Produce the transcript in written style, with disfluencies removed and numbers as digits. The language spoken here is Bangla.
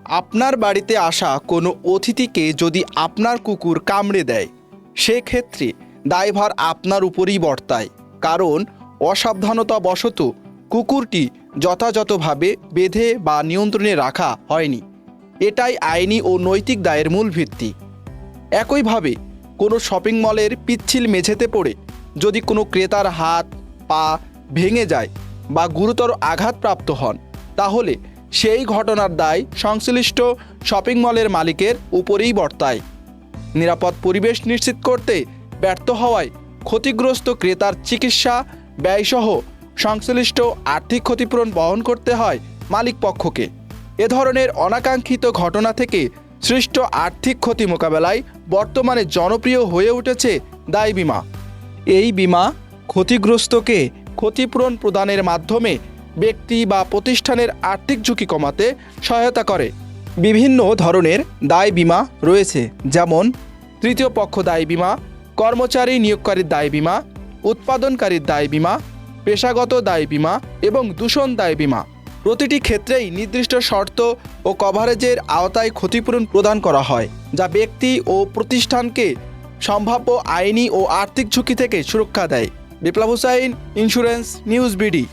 আপনার বাড়িতে আসা কোনো অতিথিকে যদি আপনার কুকুর কামড়ে দেয়, সেক্ষেত্রে দায়ভার আপনার উপরই বর্তায়। কারণ অসাবধানতাবশত কুকুরটি যথাযথভাবে বেঁধে বা নিয়ন্ত্রণে রাখা হয়নি। এটাই আইনি ও নৈতিক দায়ের মূল ভিত্তি। একইভাবে কোনো শপিং মলের পিচ্ছিল মেঝেতে পড়ে যদি কোনো ক্রেতার হাত পা ভেঙে যায় বা গুরুতর আঘাতপ্রাপ্ত হন, তাহলে সেই ঘটনার দায় সংশ্লিষ্ট শপিং মলের মালিকের উপরেই বর্তায়। নিরাপদ পরিবেশ নিশ্চিত করতে ব্যর্থ হওয়ায় ক্ষতিগ্রস্ত ক্রেতার চিকিৎসা ব্যয়সহ সংশ্লিষ্ট আর্থিক ক্ষতিপূরণ বহন করতে হয় মালিক পক্ষকে। এ ধরনের অনাকাঙ্ক্ষিত ঘটনা থেকে সৃষ্ট আর্থিক ক্ষতি মোকাবেলায় বর্তমানে জনপ্রিয় হয়ে উঠেছে দায় বীমা। এই বীমা ক্ষতিগ্রস্তকে ক্ষতিপূরণ প্রদানের মাধ্যমে ব্যক্তি বা প্রতিষ্ঠানের আর্থিক ঝুঁকি কমাতে সহায়তা করে। বিভিন্ন ধরনের দায় বীমা রয়েছে, যেমন তৃতীয় পক্ষ দায় বীমা, কর্মচারী নিয়োগকারীর দায় বীমা, উৎপাদনকারীর দায় বীমা, পেশাগত দায় বীমা এবং দূষণ দায় বীমা। প্রতিটি ক্ষেত্রেই নির্দিষ্ট শর্ত ও কভারেজের আওতায় ক্ষতিপূরণ প্রদান করা হয়, যা ব্যক্তি ও প্রতিষ্ঠানকে সম্ভাব্য আইনি ও আর্থিক ঝুঁকি থেকে সুরক্ষা দেয়। বিপ্লব হুসাইন, ইন্স্যুরেন্স নিউজ বিডি।